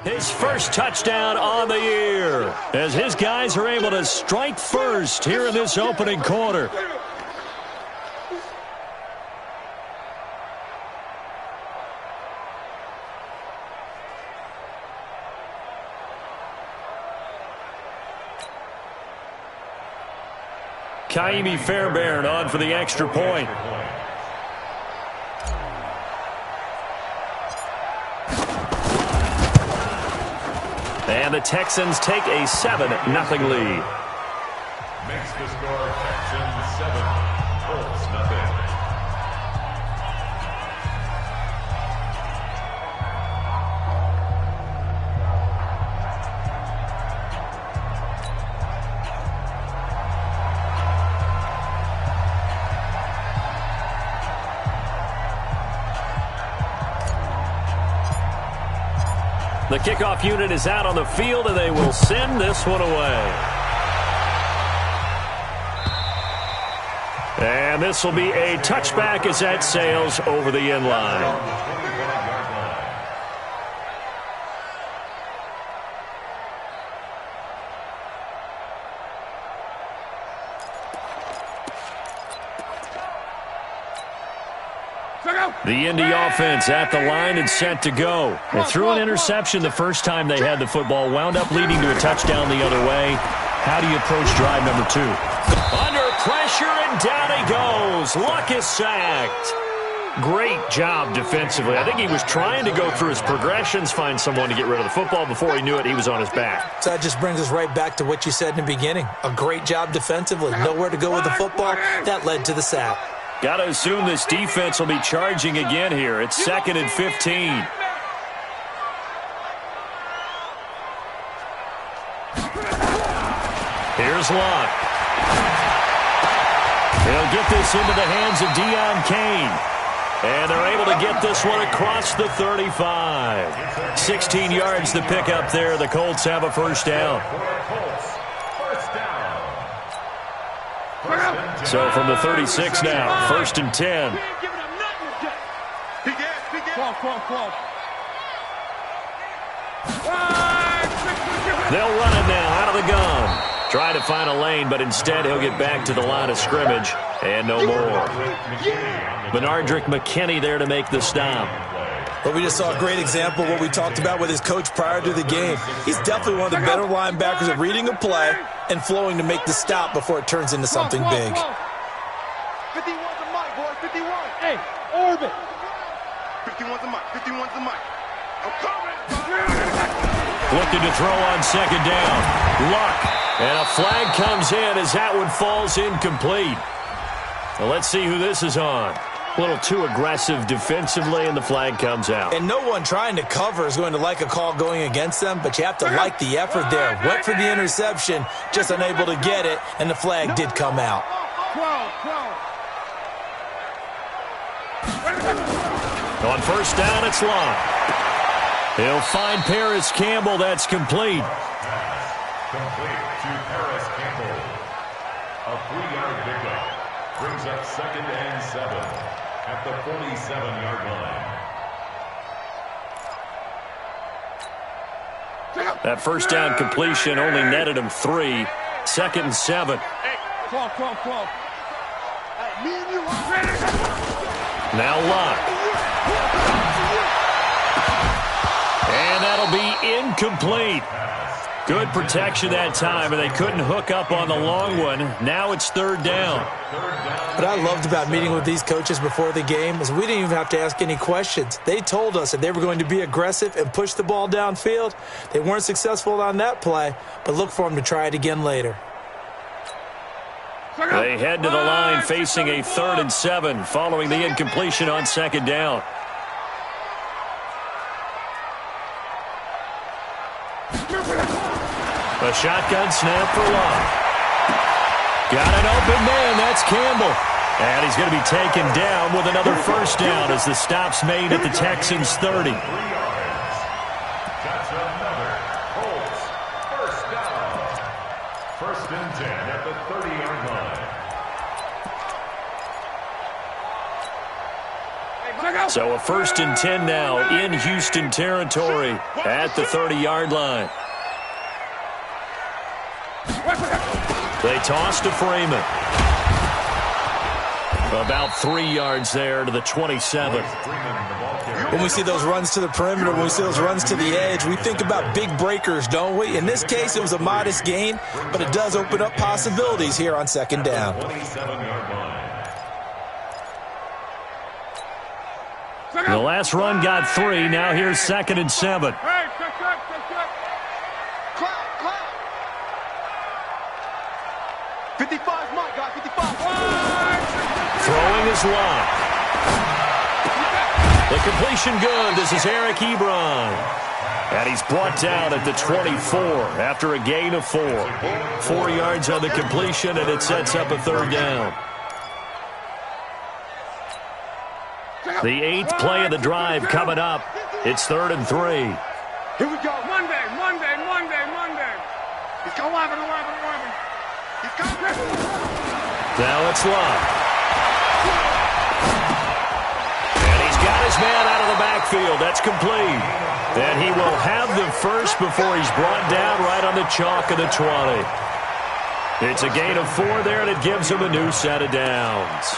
His first touchdown on the year as his guys are able to strike first here in this opening quarter. Kaimi Fairbairn on for the extra point. And the Texans take a 7-0 lead. Makes the score Texans 7, Colts nothing. The kickoff unit is out on the field, and they will send this one away. And this will be a touchback as that sails over the end line. The Indy offense at the line and set to go. They threw an interception the first time they had the football, wound up leading to a touchdown the other way. How do you approach drive number 2? Under pressure, and down he goes. Luck is sacked. Great job defensively. I think he was trying to go through his progressions, find someone to get rid of the football. Before he knew it, he was on his back. So that just brings us right back to what you said in the beginning. A great job defensively. Nowhere to go with the football. That led to the sack. Got to assume this defense will be charging again here. It's 2nd and 15. Here's Locke. He'll get this into the hands of Deion Kane. And they're able to get this one across the 35. 16 yards to pick up there. The Colts have a first down. So from the 36 now, 1st and 10. They'll run it now out of the gun. Try to find a lane, but instead he'll get back to the line of scrimmage. And no more. Benardrick McKinney there to make the stop. But we just saw a great example of what we talked about with his coach prior to the game. He's definitely one of the better linebackers at reading a play and flowing to make the stop before it turns into something big. 51's a mic, boy. 51. Hey, orbit. 51's a mic. 51's a mic. I'm coming. Looking to throw on 2nd down. Luck. And a flag comes in as that one falls incomplete. Well, let's see who this is on. A little too aggressive defensively, and the flag comes out. And no one trying to cover is going to like a call going against them, but you have to like the effort there. Went for the interception, just unable to get it, and the flag did come out. On 1st down, it's Locke. He'll find Paris Campbell. That's complete. Complete to Paris Campbell. A 3-yard pickup brings up 2nd and 7 at the 47-yard line. That first down completion only netted him 3. 2nd and 7. Now Locke. And that'll be incomplete. Good protection that time, and they couldn't hook up on the long one. Now it's 3rd down. What I loved about meeting with these coaches before the game is we didn't even have to ask any questions. They told us that they were going to be aggressive and push the ball downfield. They weren't successful on that play, but look for them to try it again later. They head to the line facing a 3rd and 7 following the incompletion on 2nd down. A shotgun snap for Locke. Got an open man. That's Campbell. And he's going to be taken down with another first down as the stop's made at the Texans' 30. 3 yards. That's another Colts first down. 1st and 10 at the 30-yard line. Hey, So a 1st and 10 now in Houston territory at the 30-yard line. They toss to Freeman. About 3 yards there to the 27. When we see those runs to the perimeter, when we see those runs to the edge, we think about big breakers, don't we? In this case, it was a modest gain, but it does open up possibilities here on 2nd down. The last run got 3. Now here's 2nd and 7. Hey, check. Clap. 55's mine, guys. 55. Throwing is Locke. The completion good. This is Eric Ebron. And he's brought down at the 24 after a gain of 4. 4 yards on the completion, and it sets up a 3rd down. The 8th play of the drive coming up. It's 3rd and 3. Here we go. Monday. He's got 11. He's got Now it's Locke. And he's got his man out of the backfield. That's complete. And he will have the first before he's brought down right on the chalk of the 20. It's a gain of 4 there, and it gives him a new set of downs.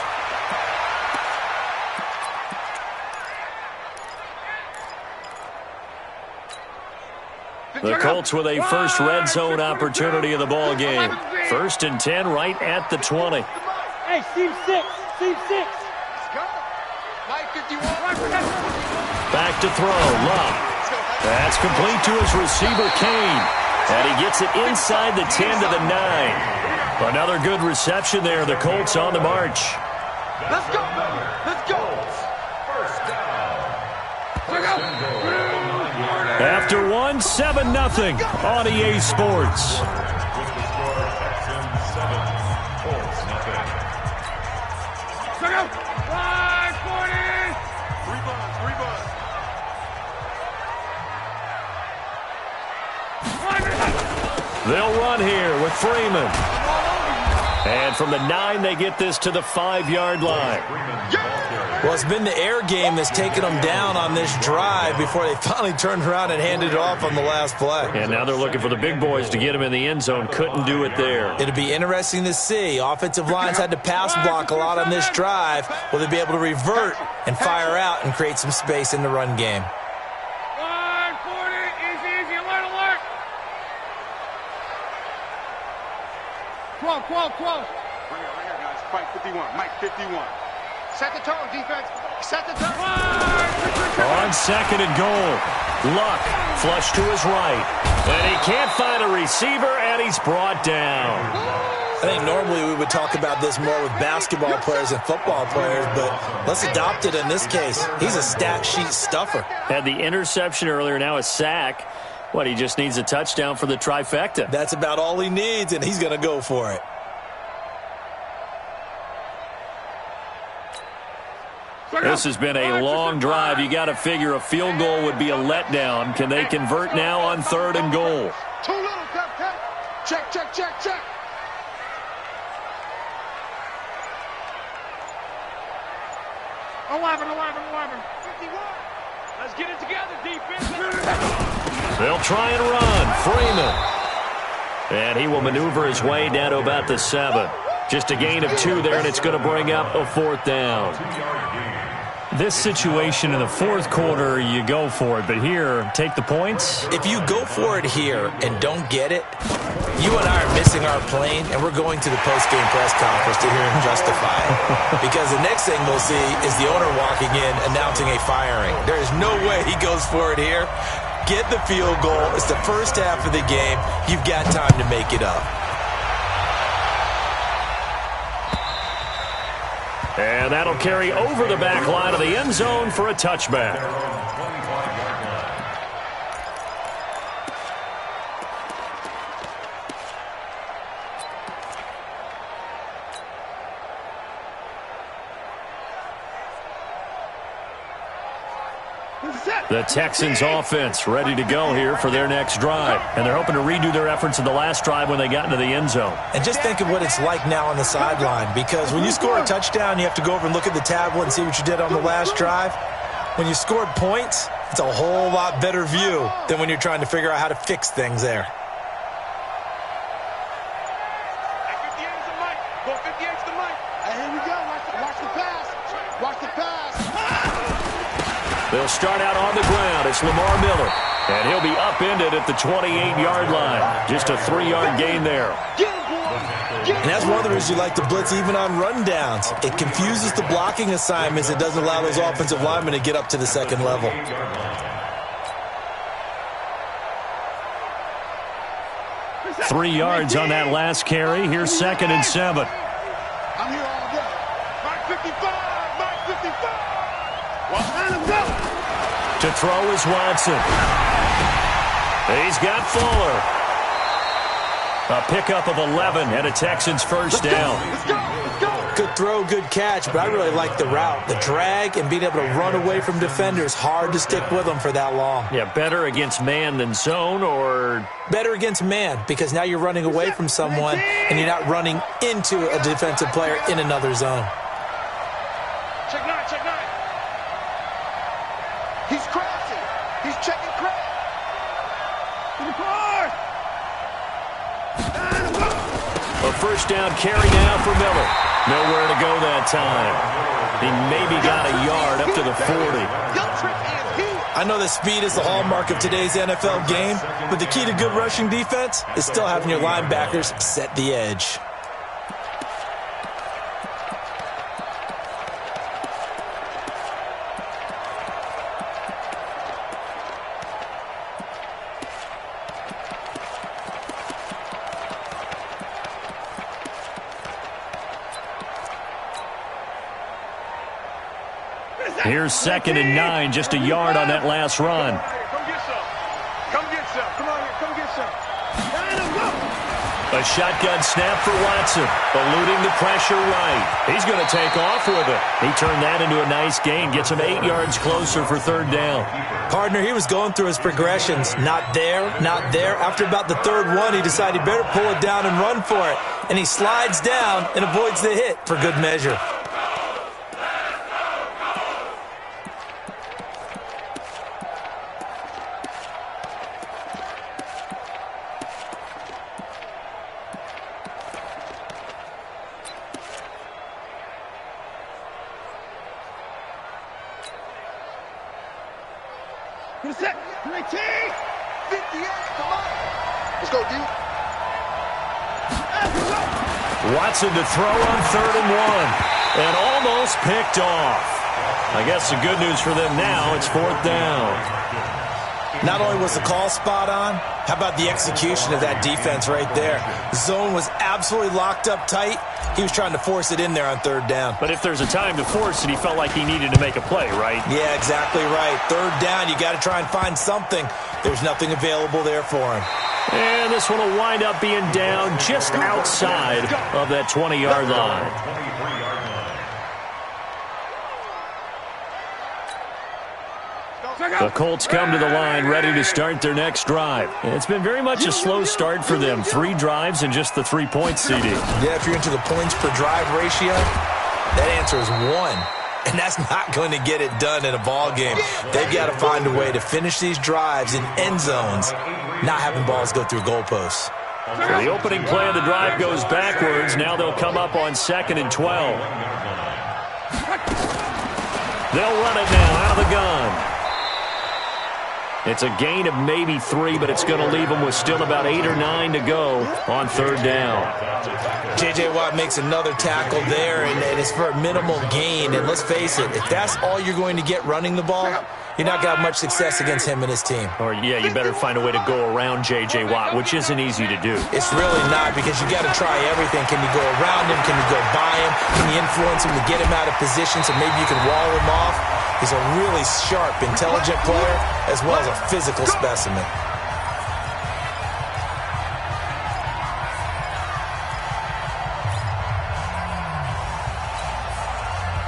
The Colts with a first red zone opportunity of the ball game. 1st and 10 right at the 20. Hey, Steve 6. Back to throw, Love. That's complete to his receiver, Kane. And he gets it inside the 10 to the 9. Another good reception there. The Colts on the march. Let's go. After 1, 7-0 on EA Sports. They'll run here with Freeman. And from the 9, they get this to the 5-yard line. Well, it's been the air game that's taken them down on this drive before they finally turned around and handed it off on the last play. And now they're looking for the big boys to get him in the end zone. Couldn't do it there. It'll be interesting to see. Offensive lines had to pass block a lot on this drive. Will they be able to revert and fire out and create some space in the run game? 140, easy, alert. 12. Right here, guys. Fight 51. Mike 51. Set the tone, defense. Set the tone. On 2nd and goal. Luck flush to his right. And he can't find a receiver, and he's brought down. I think normally we would talk about this more with basketball players and football players, but let's adopt it in this case. He's a stat sheet stuffer. Had the interception earlier, now a sack. He just needs a touchdown for the trifecta. That's about all he needs, and he's going to go for it. This has been a long drive. You got to figure a field goal would be a letdown. Can they convert now on 3rd and goal? Too little, check. 11. 51. Let's get it together, defense. They'll try and run. Freeman. And he will maneuver his way down to about the 7. Just a gain of 2 there, and it's going to bring up a 4th down. This situation in the 4th quarter, you go for it. But here, take the points. If you go for it here and don't get it, you and I are missing our plane, and we're going to the post-game press conference to hear him justify it. Because the next thing we'll see is the owner walking in announcing a firing. There is no way he goes for it here. Get the field goal. It's the first half of the game. You've got time to make it up. And that'll carry over the back line of the end zone for a touchback. The Texans offense ready to go here for their next drive. And they're hoping to redo their efforts in the last drive when they got into the end zone. And just think of what it's like now on the sideline, because when you score a touchdown, you have to go over and look at the tablet and see what you did on the last drive. When you scored points, it's a whole lot better view than when you're trying to figure out how to fix things there. They'll start out on the ground. It's Lamar Miller. And he'll be upended at the 28-yard line. Just a 3-yard gain there. And that's one of the reasons you like to blitz even on rundowns. It confuses the blocking assignments. It doesn't allow those offensive linemen to get up to the second level. Three yards on that last carry. Here's 2nd and 7. I'm here all day. Mark 55, Mark 55. To throw is Watson. He's got Fuller. A pickup of 11 and a Texans first down. Good throw, good catch, but I really like the route. The drag and being able to run away from defenders, hard to stick with them for that long. Yeah, better against man than zone, or? Better against man, because now you're running away from someone and you're not running into a defensive player in another zone. Check 9, check 9. He's crossing. He's checking crack. To the course. A first down carry now for Miller. Nowhere to go that time. He maybe got a yard up to the 40. I know that speed is the hallmark of today's NFL game, but the key to good rushing defense is still having your linebackers set the edge. Here's 2nd and 9, just a yard on that last run. Come get some. Come get some. Come on here. Come get some. A shotgun snap for Watson, eluding the pressure right. He's going to take off with it. He turned that into a nice gain, gets him 8 yards closer for 3rd down. Partner, he was going through his progressions. Not there, not there. After about the 3rd one, he decided he better pull it down and run for it. And he slides down and avoids the hit for good measure. Set. 19. 58. Come on. Let's go, dude. Watson to throw on 3rd and 1. And almost picked off. I guess the good news for them now, it's 4th down. Not only was the call spot on, how about the execution of that defense right there? The zone was absolutely locked up tight. He was trying to force it in there on 3rd down. But if there's a time to force it, he felt like he needed to make a play, right? Yeah, exactly right. 3rd down, you got to try and find something. There's nothing available there for him. And this one will wind up being down just outside of that 20-yard line. The Colts come to the line ready to start their next drive. It's been very much a slow start for them. 3 drives and just the 3 points, CD. Yeah, if you're into the points per drive ratio, that answer is 1. And that's not going to get it done in a ball game. They've got to find a way to finish these drives in end zones, not having balls go through goalposts. So the opening play of the drive goes backwards. Now they'll come up on 2nd and 12. They'll run it now out of the gun. It's a gain of maybe 3, but it's going to leave them with still about 8 or 9 to go on 3rd down. J.J. Watt makes another tackle there, and it's for a minimal gain. And let's face it, if that's all you're going to get running the ball, you're not going to have much success against him and his team. Or, yeah, you better find a way to go around J.J. Watt, which isn't easy to do. It's really not, because you got to try everything. Can you go around him? Can you go by him? Can you influence him to get him out of position so maybe you can wall him off? He's a really sharp, intelligent player, as well as a physical specimen.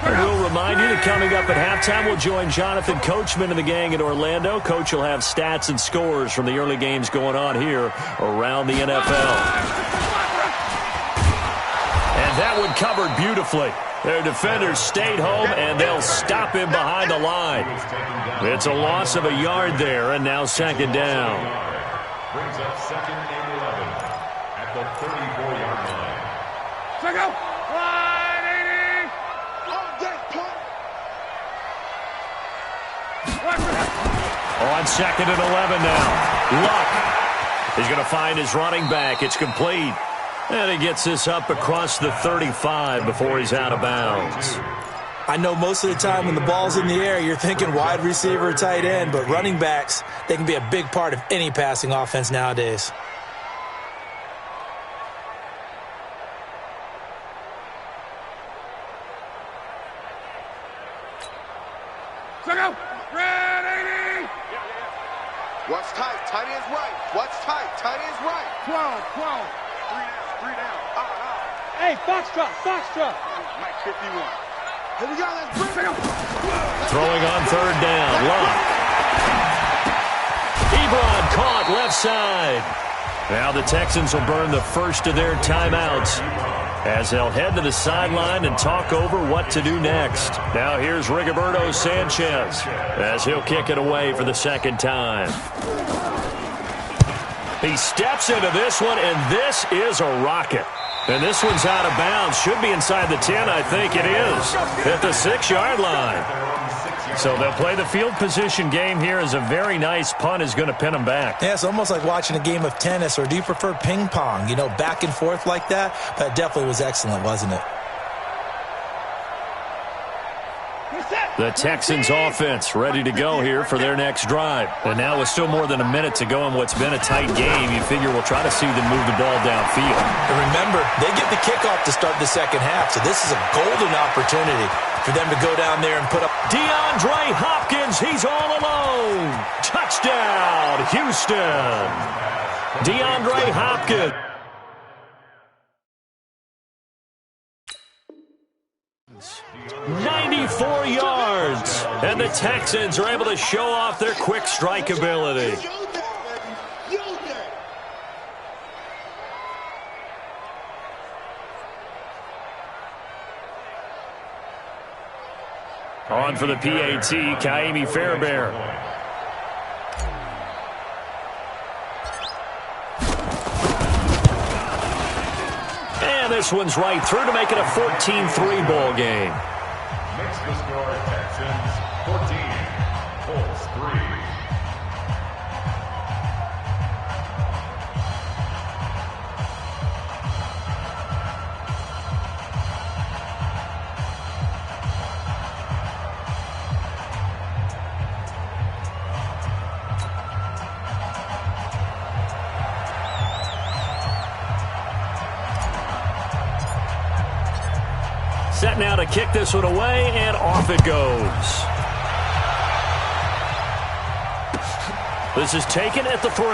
We'll remind you the coming up at halftime. We'll join Jonathan Coachman and the gang in Orlando. Coach will have stats and scores from the early games going on here around the NFL. And that one covered beautifully. Their defenders stayed home, and they'll stop him behind the line. It's a loss of a yard there, and now second down. Brings up second and 11 at the 34-yard line. Check out. 180. On second and 11 now. Luck is going to find his running back. It's complete. And he gets this up across the 35 before he's out of bounds. I know most of the time when the ball's in the air, you're thinking wide receiver, tight end, but running backs, they can be a big part of any passing offense nowadays. What's tight? Tight end's right. What's tight? Tight end's right. 12. 3 down. Hey, Foxtrot. Mike 51. Here we go. Let's bring him. Throwing on third down. Luck. Ebron caught left side. Now the Texans will burn the first of their timeouts as they'll head to the sideline and talk over what to do next. Now here's Rigoberto Sanchez as he'll kick it away for the second time. He steps into this one, and this is a rocket. And this one's out of bounds. Should be inside the 10, I think it is. At the 6-yard line. So they'll play the field position game here as a very nice punt is going to pin them back. Yeah, it's almost like watching a game of tennis, or do you prefer ping pong? You know, back and forth like that? That definitely was excellent, wasn't it? The Texans offense ready to go here for their next drive. And now with still more than a minute to go in what's been a tight game, you figure we'll try to see them move the ball downfield. And remember, they get the kickoff to start the second half, so this is a golden opportunity for them to go down there and put up. DeAndre Hopkins, he's all alone. Touchdown, Houston. DeAndre Hopkins. 94 yards, and the Texans are able to show off their quick strike ability. On for the PAT, Kaimi Fairbairn. And this one's right through to make it a 14-3 ball game. Makes the score Texans 14, Colts 3. Set now to kick this one away, and off it goes. This is taken at the 3.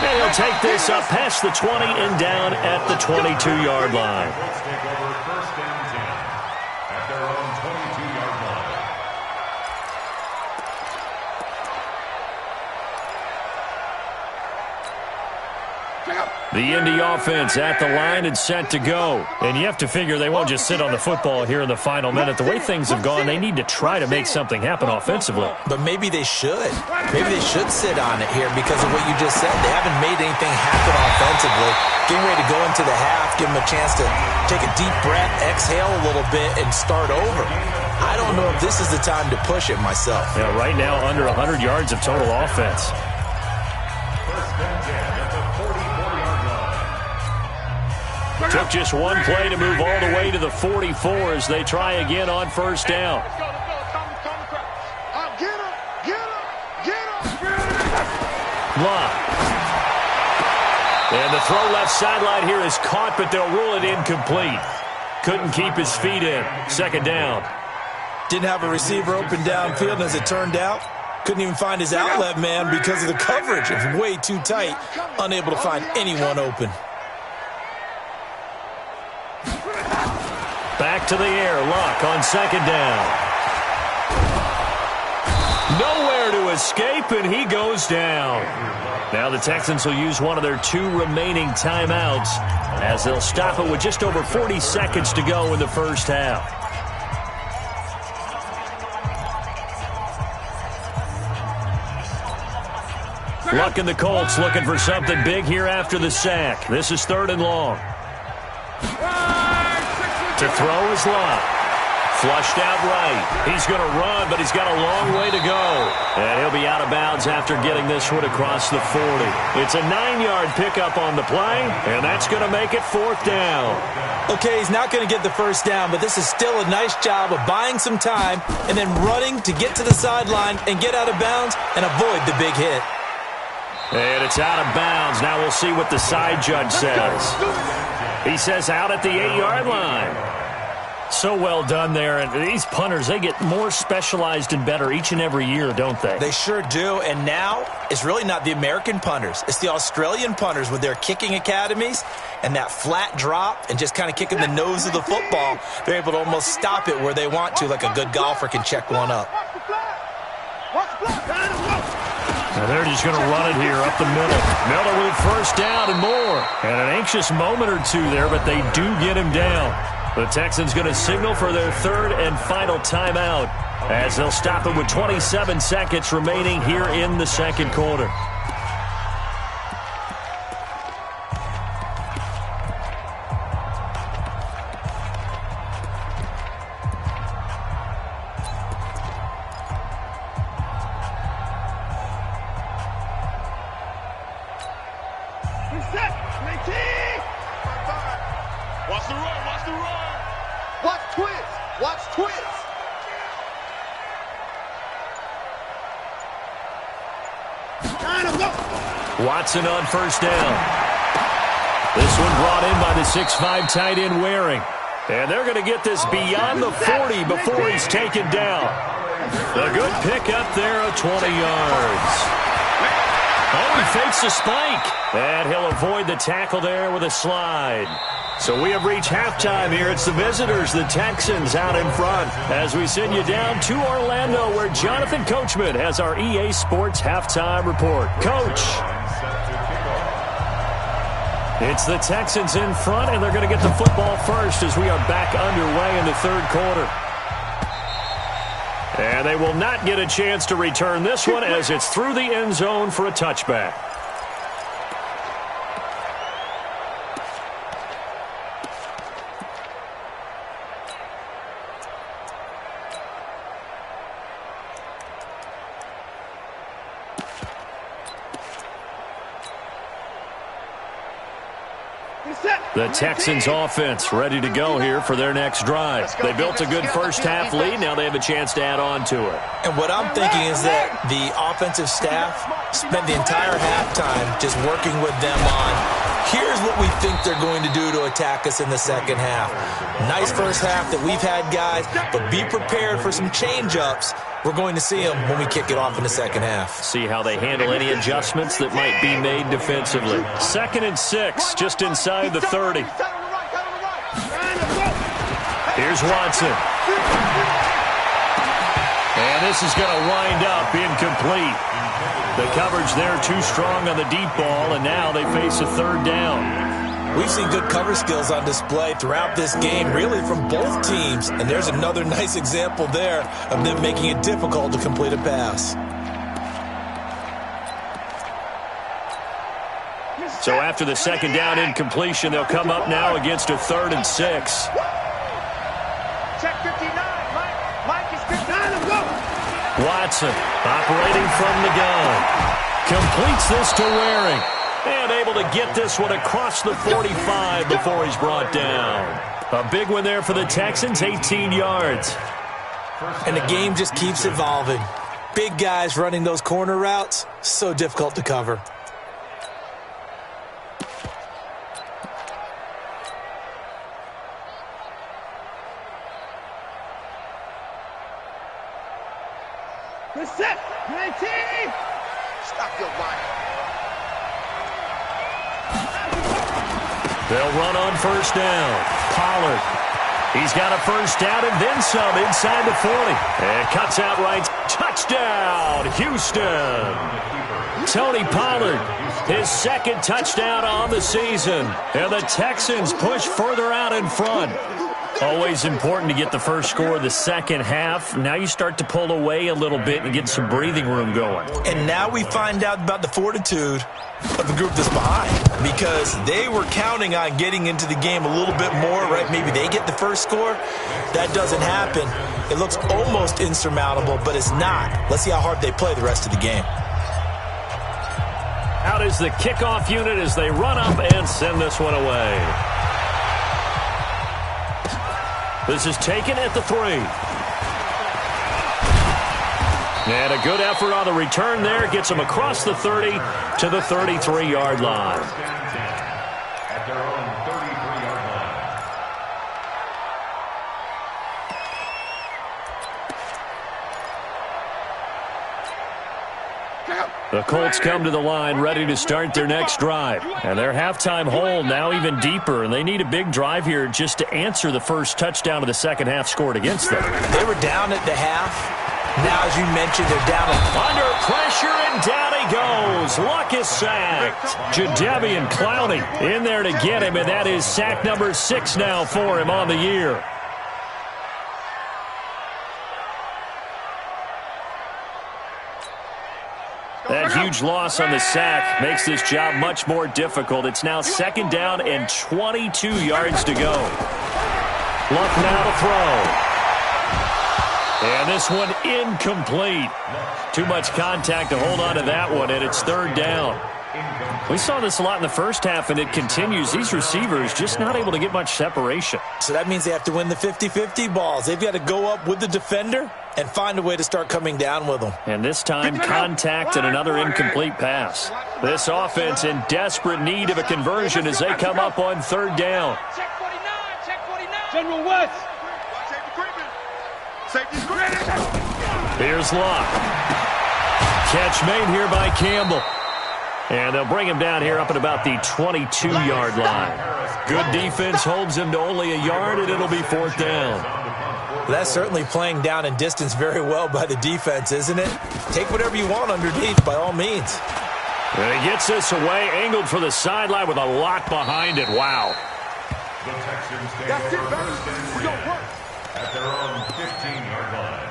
And he'll take this up past the 20 and down at the 22-yard line. Colts take over first and 10 at their own 22-yard line. The Indy offense at the line and set to go. And you have to figure they won't just sit on the football here in the final minute. The way things have gone, they need to try to make something happen offensively. But maybe they should. Maybe they should sit on it here because of what you just said. They haven't made anything happen offensively. Getting ready to go into the half, give them a chance to take a deep breath, exhale a little bit, and start over. I don't know if this is the time to push it myself. Yeah, right now under 100 yards of total offense. First and 10 at the 44-yard line. Took just one play to move all the way to the 44 as they try again on first down. Let's go. Get him. Block. And the throw left sideline here is caught, but they'll rule it incomplete. Couldn't keep his feet in. Second down. Didn't have a receiver open downfield, and as it turned out, couldn't even find his outlet man because of the coverage. It was way too tight, unable to find anyone open. Back to the air. Luck on second down. Nowhere to escape, and he goes down. Now the Texans will use one of their 2 remaining timeouts as they'll stop it with just over 40 seconds to go in the first half. Luck and the Colts looking for something big here after the sack. This is 3rd and long. To throw is Luck. Flushed out right. He's going to run, but he's got a long way to go. And he'll be out of bounds after getting this one across the 40. It's a 9-yard pickup on the play, and that's going to make it 4th down. Okay, he's not going to get the first down, but this is still a nice job of buying some time and then running to get to the sideline and get out of bounds and avoid the big hit. And it's out of bounds. Now we'll see what the side judge says. He says out at the 8-yard line. So well done there. And these punters, they get more specialized and better each and every year, don't they? They sure do. And now it's really not the American punters. It's the Australian punters with their kicking academies and that flat drop and just kind of kicking the nose of the football. They're able to almost stop it where they want to, like a good golfer can check one up. Now they're just going to run it here up the middle. Miller with first down and more. And an anxious moment or two there, but they do get him down. The Texans going to signal for their 3rd and final timeout as they'll stop it with 27 seconds remaining here in the second quarter. Watch the run, watch the run. Watch twist, watch twist. Watson on first down. This one brought in by the 6'5" tight end Waring. And they're going to get this beyond the 40 before he's taken down. A good pickup there of 20 yards. Oh, he fakes the spike. And he'll avoid the tackle there with a slide. So we have reached halftime here. It's the visitors, the Texans, out in front as we send you down to Orlando where Jonathan Coachman has our EA Sports halftime report. Coach. It's the Texans in front, and they're going to get the football first as we are back underway in the 3rd quarter. And they will not get a chance to return this one as it's through the end zone for a touchback. The Texans offense ready to go here for their next drive. They built a good first half lead. Now they have a chance to add on to it. And what I'm thinking is that the offensive staff spent the entire halftime just working with them on, here's what we think they're going to do to attack us in the second half. Nice first half that we've had, guys, but be prepared for some change-ups. We're going to see them when we kick it off in the second half. See how they handle any adjustments that might be made defensively. 2nd and 6, just inside the 30. Here's Watson. And this is going to wind up incomplete. The coverage there too strong on the deep ball, and now they face a 3rd down. We've seen good cover skills on display throughout this game, really from both teams. And there's another nice example there of them making it difficult to complete a pass. So after the 2nd down incompletion, they'll come up now against a 3rd and 6. Check 59. Mike is 59. Let's go. Watson operating from the gun. Completes this to Waring. And able to get this one across the 45 before he's brought down. A big one there for the Texans, 18 yards. And the game just keeps evolving. Big guys running those corner routes, so difficult to cover. Good set. 19. Stop your line. They'll run on first down. Pollard He's got a first down and then some inside the 40. And cuts out right. Touchdown, Houston. Tony Pollard, his second touchdown on the season. And the Texans push further out in front. Always important to get the first score of the second half. Now you start to pull away a little bit and get some breathing room going. And now we find out about the fortitude of the group that's behind, because they were counting on getting into the game a little bit more, right? Maybe they get the first score. That doesn't happen. It looks almost insurmountable, but it's not. Let's see how hard they play the rest of the game. Out is the kickoff unit as they run up and send this one away. This is taken at the 3. And a good effort on the return there. Gets them across the 30 to the 33-yard line. At their own 33-yard line. The Colts come to the line ready to start their next drive. And their halftime hole now even deeper. And they need a big drive here just to answer the first touchdown of the second half scored against them. They were down at the half. Now, as you mentioned, they're down under pressure, and down he goes. Luck is sacked. Jadeveon Clowney in there to get him, and that is sack number 6 now for him on the year. That huge loss on the sack makes this job much more difficult. It's now second down and 22 yards to go. Luck now to throw. And this one incomplete. Too much contact to hold on to that one, and it's third down. We saw this a lot in the first half, and it continues. These receivers just not able to get much separation. So that means they have to win the 50-50 balls. They've got to go up with the defender and find a way to start coming down with them. And this time, contact and another incomplete pass. This offense in desperate need of a conversion as they come up on third down. Check 49, check 49. General West. Here's Luck. Catch made here by Campbell. And they'll bring him down here up at about the 22-yard line. Good defense holds him to only a yard, and it'll be fourth down. That's certainly playing down in distance very well by the defense, isn't it? Take whatever you want underneath, by all means. And he gets this away, angled for the sideline with a lock behind it. Wow. The Texans take over first and 10 at their own 15-yard line.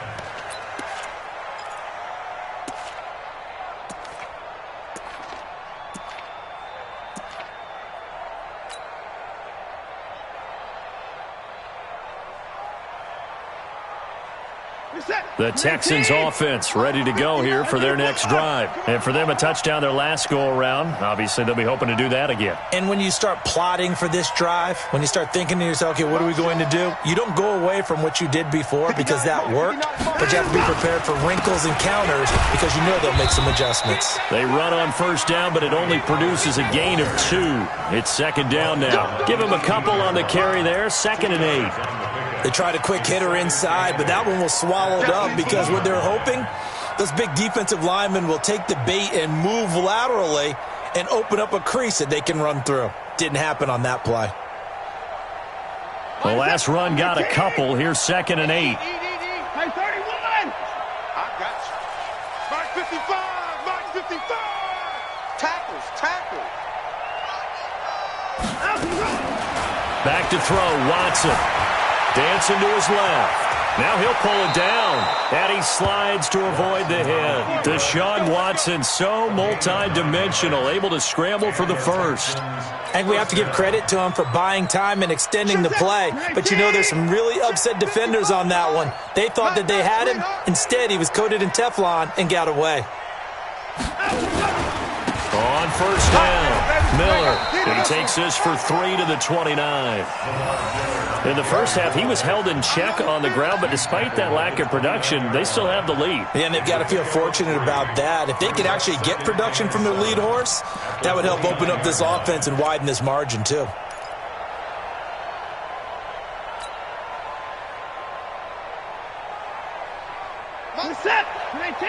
The Texans offense ready to go here for their next drive. And for them, a touchdown their last go-around. Obviously, they'll be hoping to do that again. And when you start plotting for this drive, when you start thinking to yourself, okay, what are we going to do? You don't go away from what you did before because that worked, but you have to be prepared for wrinkles and counters because you know they'll make some adjustments. They run on first down, but it only produces a gain of 2. It's second down now. Give them a couple on the carry there, 2nd and 8. They tried a quick hitter inside, but that one was swallowed up because what they're hoping, those big defensive linemen will take the bait and move laterally and open up a crease that they can run through. Didn't happen on that play. The last run got a couple. Here's 2nd and 8. Hey, 31! I got you. Mark 55! Mark 55! Tackles, tackle. Back to throw, Watson. Dancing to his left. Now he'll pull it down. And he slides to avoid the hit. Deshaun Watson, so multi-dimensional, able to scramble for the first. And we have to give credit to him for buying time and extending the play. But you know, there's some really upset defenders on that one. They thought that they had him. Instead, he was coated in Teflon and got away. On first down, Miller. He takes this for 3 to the 29. In the first half, he was held in check on the ground, but despite that lack of production, they still have the lead. Yeah, and they've got to feel fortunate about that. If they could actually get production from their lead horse, that would help open up this offense and widen this margin, too. Set! 19!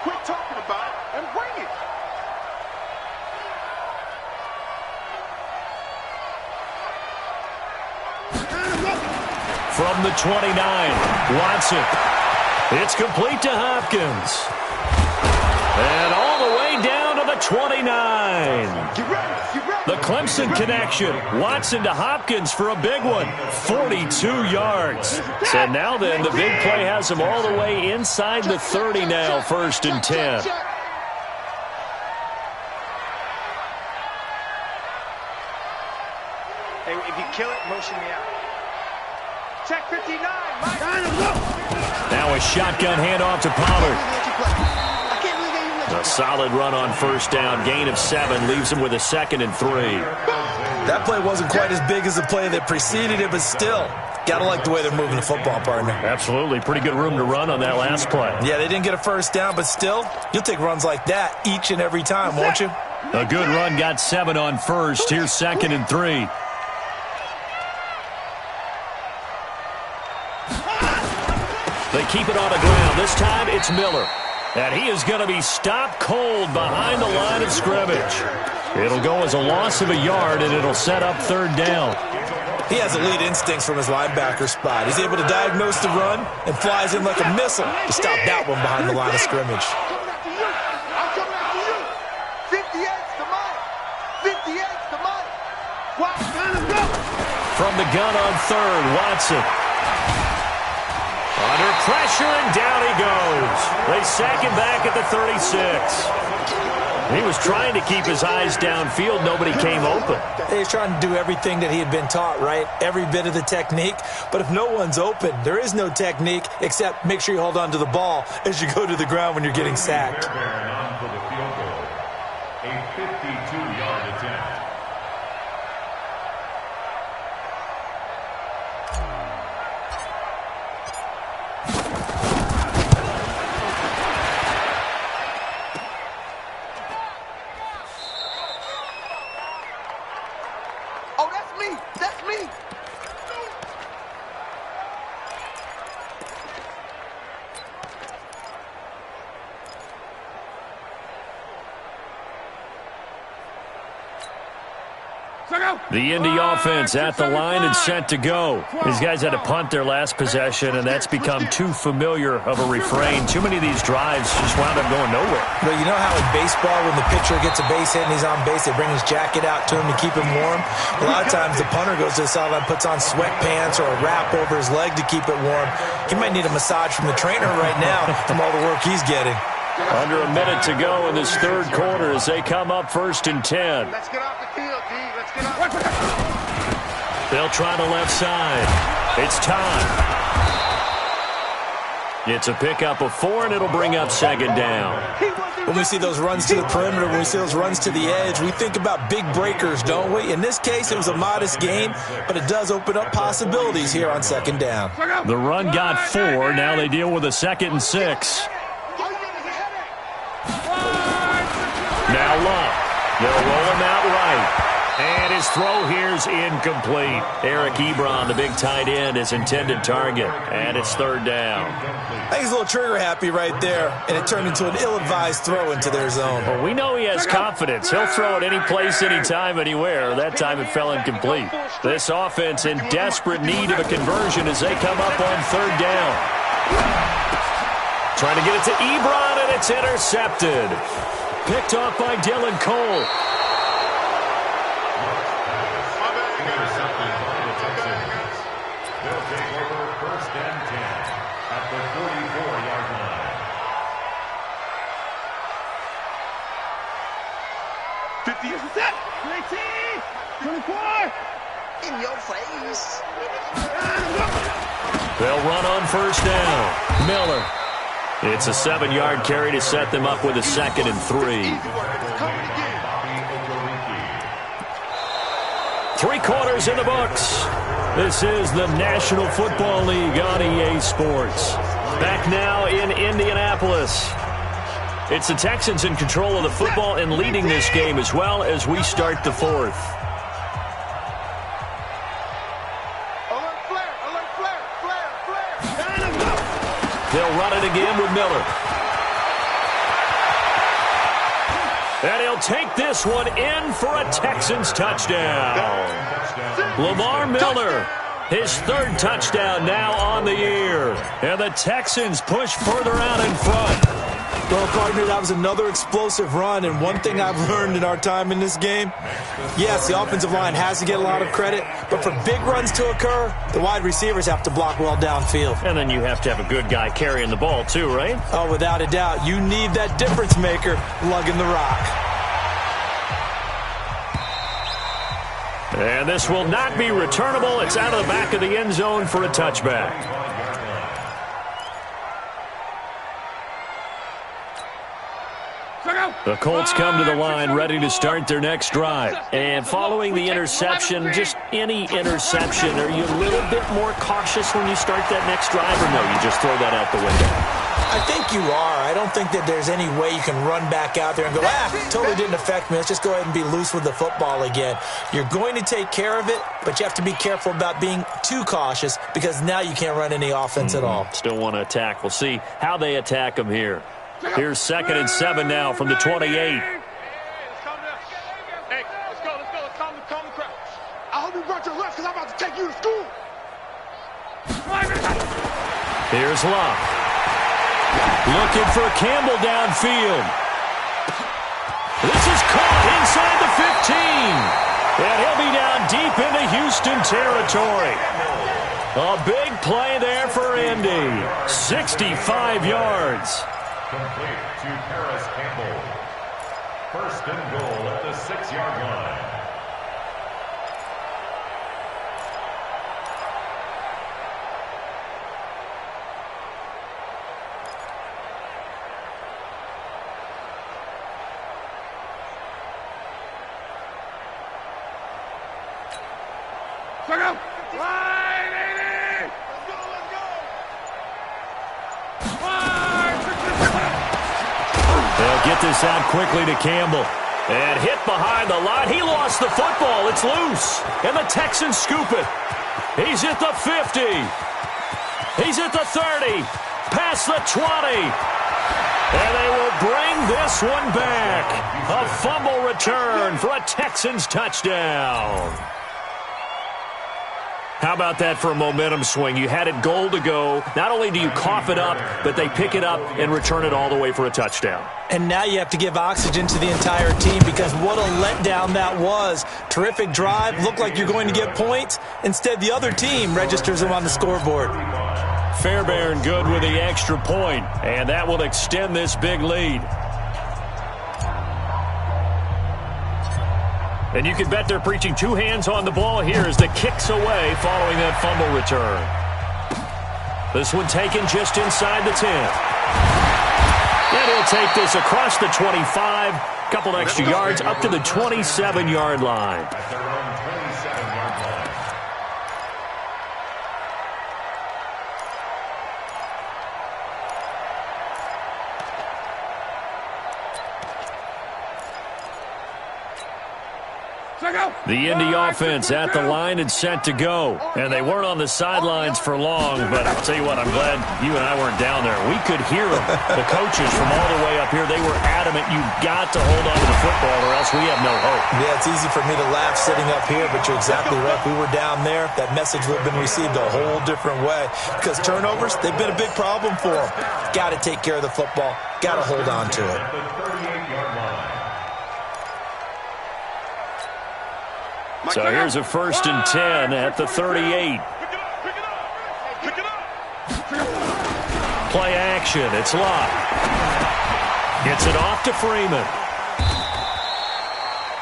Quit talking about it and bring it. from the 29. Watson. It's complete to Hopkins. And all the way down to the 29. The Clemson connection. Watson to Hopkins for a big one. 42 yards. So now then, the big play has him all the way inside the 30 now, 1st and 10. Hey, if you kill it, motion me out. Check 59, Mike. Now a shotgun handoff to Pollard. A solid run on 1st down. Gain of 7 leaves him with a 2nd and 3. That play wasn't quite as big as the play that preceded it, but still, gotta like the way they're moving the football, partner. Absolutely. Pretty good room to run on that last play. Yeah, they didn't get a 1st down, but still, you'll take runs like that each and every time, won't you? A good run got 7 on 1st. Here's 2nd and 3. They keep it on the ground. This time it's Miller. And he is going to be stopped cold behind the line of scrimmage. It'll go as a loss of a yard, and it'll set up 3rd down. He has elite instincts from his linebacker spot. He's able to diagnose the run and flies in like a missile to stop that one behind the line of scrimmage. I'm coming after you. 58's the Mike. 58's the Mike. From the gun on 3rd, Watson. Under pressure, and down he goes. They sack him back at the 36. He was trying to keep his eyes downfield. Nobody came open. He was trying to do everything that he had been taught, right? Every bit of the technique. But if no one's open, there is no technique except make sure you hold on to the ball as you go to the ground when you're getting sacked. On for the field goal. A 52-yard attempt. Oh, that's me. That's me. The Indy offense at the line and set to go. These guys had to punt their last possession, and that's become too familiar of a refrain. Too many of these drives just wound up going nowhere. But you know how in baseball, when the pitcher gets a base hit and he's on base, they bring his jacket out to him to keep him warm? A lot of times the punter goes to the sideline, puts on sweatpants or a wrap over his leg to keep it warm. He might need a massage from the trainer right now from all the work he's getting. Under a minute to go in this 3rd quarter as they come up 1st and 10. Let's get off the field, D. Let's get off. They'll try the left side. It's time. It's a pickup of 4, and it'll bring up 2nd down. When we see those runs to the perimeter, when we see those runs to the edge, we think about big breakers, don't we? In this case, it was a modest gain, but it does open up possibilities here on 2nd down. The run got 4. Now they deal with a 2nd and 6. Now Love. They'll roll him out right. And his throw here's incomplete. Eric Ebron, the big tight end, his intended target. And it's 3rd down. I think he's a little trigger happy right there, and it turned into an ill-advised throw into their zone. Well, we know he has confidence. He'll throw it any place, anytime, anywhere. That time it fell incomplete. This offense in desperate need of a conversion as they come up on 3rd down. Trying to get it to Ebron, and it's intercepted. Picked off by Dylan Cole. Intercepted by the Texans. They'll take over 1st and 10 at the 44-yard line. 50 is set. 19, 24. In your face. They'll run on 1st down. Miller. It's a 7-yard carry to set them up with a 2nd and 3. 3 quarters in the books. This is the National Football League on EA Sports. Back now in Indianapolis. It's the Texans in control of the football and leading this game as well as we start the 4th. They'll run it again with Miller. And he'll take this one in for a Texans touchdown. Lamar Miller His third touchdown now on the year. And the Texans push further out in front. Well, partner, that was another explosive run, and one thing I've learned in our time in this game, yes, the offensive line has to get a lot of credit, but for big runs to occur, the wide receivers have to block well downfield. And then you have to have a good guy carrying the ball too, right? Oh, without a doubt. You need that difference maker lugging the rock. And this will not be returnable. It's out of the back of the end zone for a touchback. The Colts come to the line ready to start their next drive. And following the interception, just any interception, are you a little bit more cautious when you start that next drive, or no, you just throw that out the window? I think you are. I don't think that there's any way you can run back out there and go, totally didn't affect me. Let's just go ahead and be loose with the football again. You're going to take care of it, but you have to be careful about being too cautious because now you can't run any offense at all. Still want to attack. We'll see how they attack them here. Here's 2nd and 7 now from the 28. Hey, let's go. Let's calm the crowd. I hope you brought your lunch because I'm about to take you to school. Here's Luck. Looking for Campbell downfield. This is caught inside the 15. And he'll be down deep into Houston territory. A big play there for Indy. 65 yards. Complete to Paris Campbell. 1st and goal at the 6-yard line. Check out. Line 80. They'll get this out quickly to Campbell. And hit behind the line. He lost the football. It's loose. And the Texans scoop it. He's at the 50. He's at the 30. Past the 20. And they will bring this one back. A fumble return for a Texans touchdown. How about that for a momentum swing? You had it goal to go. Not only do you cough it up, but they pick it up and return it all the way for a touchdown. And now you have to give oxygen to the entire team because what a letdown that was. Terrific drive. Looked like you're going to get points. Instead, the other team registers them on the scoreboard. Fairbairn good with the extra point, and that will extend this big lead. And you can bet they're preaching two hands on the ball here as the kick's away following that fumble return. This one taken just inside the 10. And he'll take this across the 25, couple extra yards up to the 27-yard line. The Indy offense at the line and set to go. And they weren't on the sidelines for long, but I'll tell you what, I'm glad you and I weren't down there. We could hear them. The coaches from all the way up here, they were adamant, you've got to hold on to the football or else we have no hope. Yeah, it's easy for me to laugh sitting up here, but you're exactly right. If we were down there, that message would have been received a whole different way. Because turnovers, they've been a big problem for them. Got to take care of the football. Got to hold on to it. So here's a 1st and 10 at the 38. Play action. It's Luck. Gets it off to Freeman.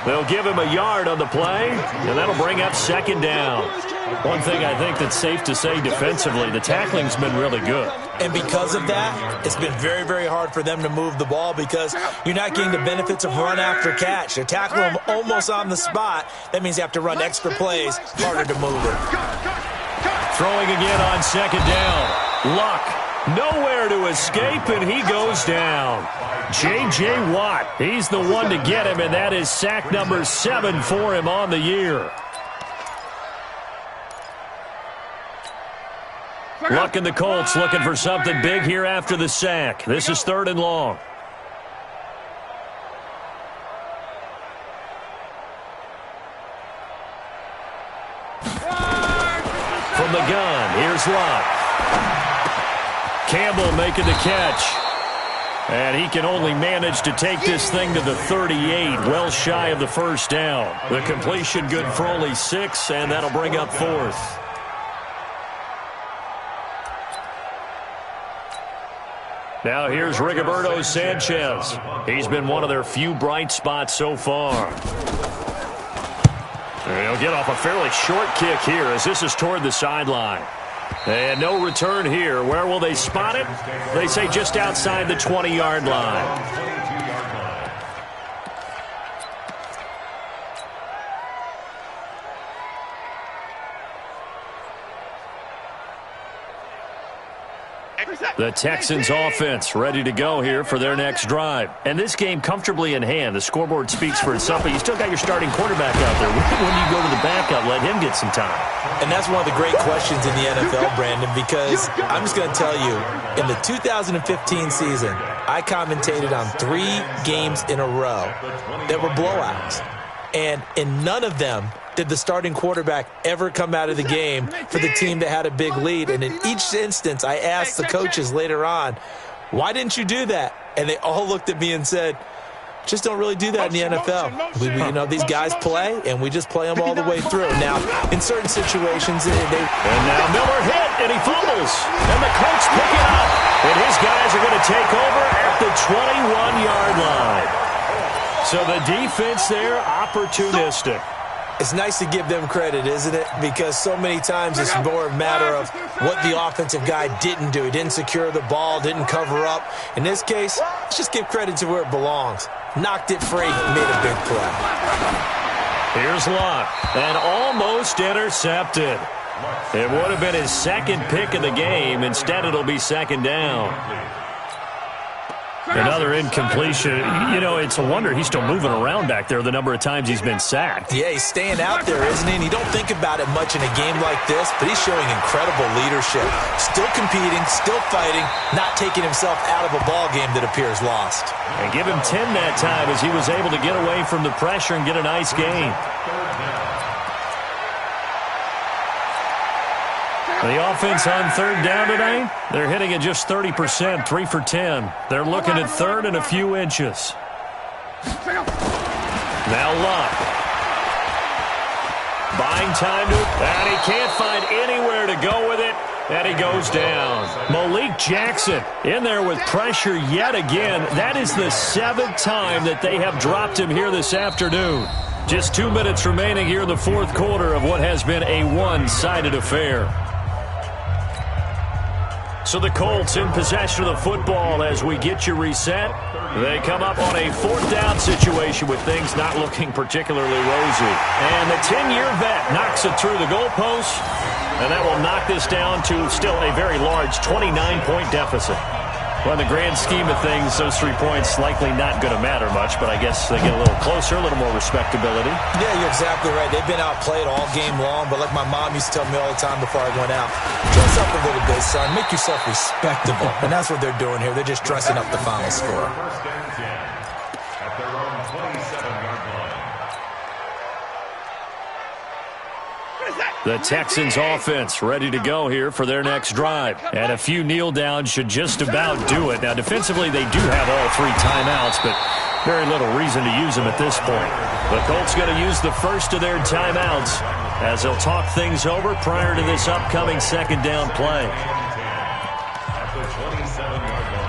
They'll give him a yard on the play, and that'll bring up 2nd down. One thing I think that's safe to say defensively, the tackling's been really good. And because of that, it's been very, very hard for them to move the ball because you're not getting the benefits of run after catch. They're tackling them almost on the spot. That means you have to run extra plays, harder to move it. Throwing again on 2nd down. Luck. Nowhere to escape, and he goes down. J.J. Watt, he's the one to get him, and that is sack number 7 for him on the year. Luck and the Colts looking for something big here after the sack. This is 3rd and long. From slot. Campbell making the catch. And he can only manage to take this thing to the 38, well shy of the first down. The completion good for only 6, and that'll bring up 4th. Now here's Rigoberto Sanchez. He's been one of their few bright spots so far. And he'll get off a fairly short kick here as this is toward the sideline. And no return here. Where will they spot it? They say just outside the 20-yard line. The Texans offense ready to go here for their next drive. And this game comfortably in hand. The scoreboard speaks for itself, but you still got your starting quarterback out there. When do you go to the backup, let him get some time? And that's one of the great questions in the NFL, Brandon, because I'm just going to tell you, in the 2015 season, I commentated on 3 games in a row that were blowouts. And in none of them did the starting quarterback ever come out of the game for the team that had a big lead. And in each instance, I asked the coaches later on, why didn't you do that? And they all looked at me and said, just don't really do that in the NFL. These guys play, and we just play them all the way through. Now, in certain situations, And now Miller hit, and he fumbles. And the Colts pick it up. And his guys are going to take over at the 21-yard line. So the defense there, opportunistic. It's nice to give them credit, isn't it? Because so many times it's more a matter of what the offensive guy didn't do. He didn't secure the ball, didn't cover up. In this case, let's just give credit to where it belongs. Knocked it free, made a big play. Here's Locke, and almost intercepted. It would have been his second pick of the game. Instead, it'll be second down. Another incompletion. It's a wonder he's still moving around back there the number of times he's been sacked. Yeah, he's staying out there, isn't he? And you don't think about it much in a game like this, but he's showing incredible leadership. Still competing, still fighting, not taking himself out of a ball game that appears lost. And give him 10 that time as he was able to get away from the pressure and get a nice gain. The offense on third down today, they're hitting at just 30%, 3 for 10. They're looking at third and a few inches. Now Luck. Buying time and he can't find anywhere to go with it, and he goes down. Malik Jackson in there with pressure yet again. That is the 7th time that they have dropped him here this afternoon. Just 2 minutes remaining here in the fourth quarter of what has been a one-sided affair. So the Colts in possession of the football as we get you reset. They come up on a 4th down situation with things not looking particularly rosy. And the 10-year vet knocks it through the goalpost, and that will knock this down to still a very large 29-point deficit. Well, in the grand scheme of things, those 3 points likely not going to matter much, but I guess they get a little closer, a little more respectability. Yeah, you're exactly right. They've been outplayed all game long, but like my mom used to tell me all the time before I went out, dress up a little bit, son. Make yourself respectable. And that's what they're doing here. They're just dressing up the final score. First and 10 at their own 27-yard line. The Texans offense ready to go here for their next drive. And a few kneel downs should just about do it. Now, defensively, they do have all 3 timeouts, but very little reason to use them at this point. The Colts going to use the first of their timeouts as they'll talk things over prior to this upcoming second down play. At the 27-yard line.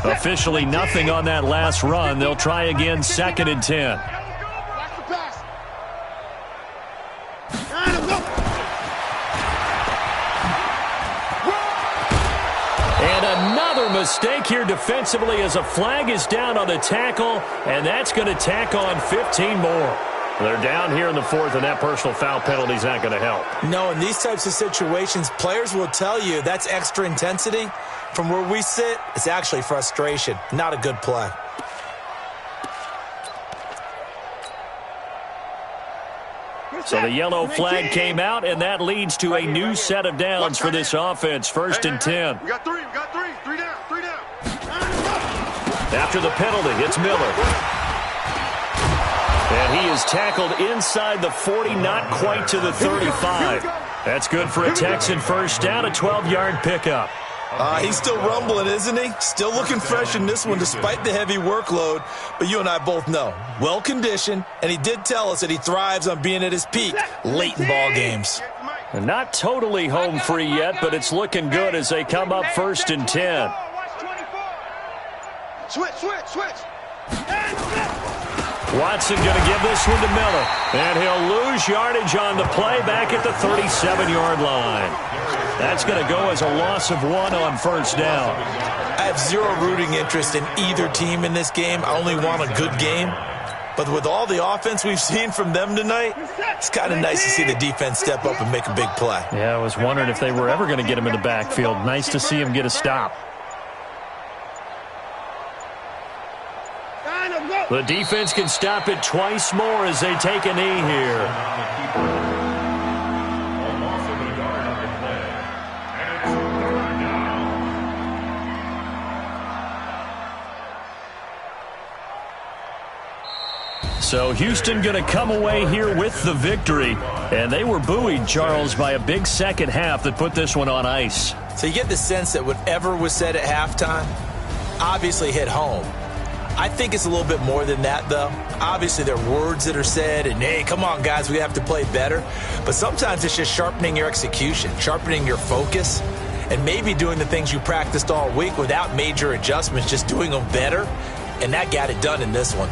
Officially nothing on that last run. They'll try again, 2nd and 10. And another mistake here defensively as a flag is down on the tackle, and that's going to tack on 15 more. They're down here in the 4th, and that personal foul penalty is not going to help. No, in these types of situations, players will tell you that's extra intensity. From where we sit, it's actually frustration. Not a good play. So the yellow flag came out, and that leads to a new set of downs for this offense. 1st and 10. We got three. Three down. After the penalty, it's Miller. And he is tackled inside the 40, not quite to the 35. That's good for a Texan first down, a 12-yard pickup. He's still rumbling, isn't he? Still looking fresh in this one despite the heavy workload. But you and I both know, well-conditioned, and he did tell us that he thrives on being at his peak late in ball games. Not totally home free yet, but it's looking good as they come up 1st and 10. Switch. Watson going to give this one to Miller. And he'll lose yardage on the play back at the 37-yard line. That's going to go as a loss of 1 on 1st down. I have zero rooting interest in either team in this game. I only want a good game. But with all the offense we've seen from them tonight, it's kind of nice to see the defense step up and make a big play. Yeah, I was wondering if they were ever going to get him in the backfield. Nice to see him get a stop. The defense can stop it twice more as they take a knee here. So Houston going to come away here with the victory. And they were buoyed, Charles, by a big second half that put this one on ice. So you get the sense that whatever was said at halftime obviously hit home. I think it's a little bit more than that, though. Obviously, there are words that are said, and, hey, come on, guys, we have to play better. But sometimes it's just sharpening your execution, sharpening your focus, and maybe doing the things you practiced all week without major adjustments, just doing them better. And that got it done in this one.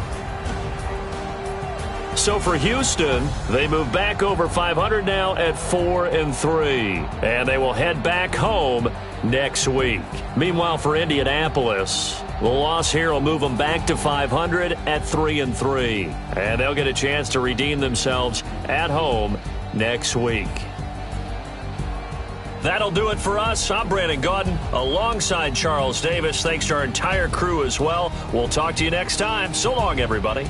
So for Houston, they move back over 500 now at 4-3. And they will head back home next week. Meanwhile, for Indianapolis, the loss here will move them back to 500 at 3-3. And they'll get a chance to redeem themselves at home next week. That'll do it for us. I'm Brandon Gaudin alongside Charles Davis. Thanks to our entire crew as well. We'll talk to you next time. So long, everybody.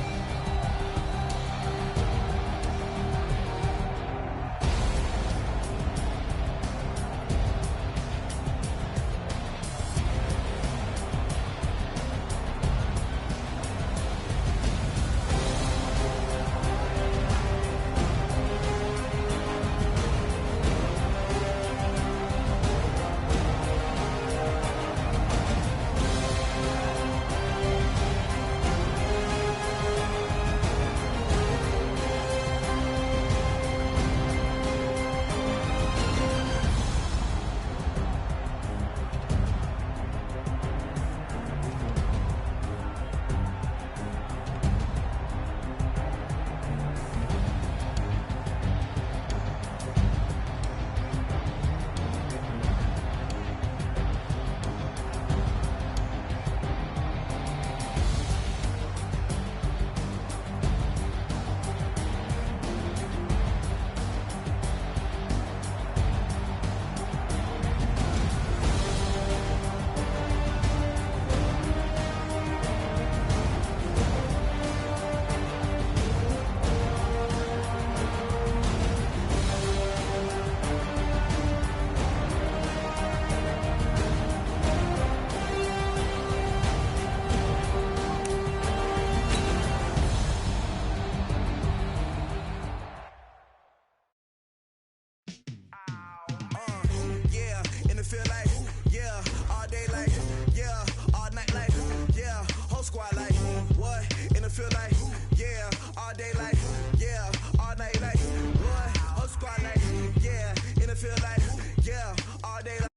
feel like, yeah, all day like, yeah, all night like, yeah, whole squad like, what, in the field like, yeah, all day like, yeah, all night like, what, whole squad like, yeah, in the field like, yeah, all day like.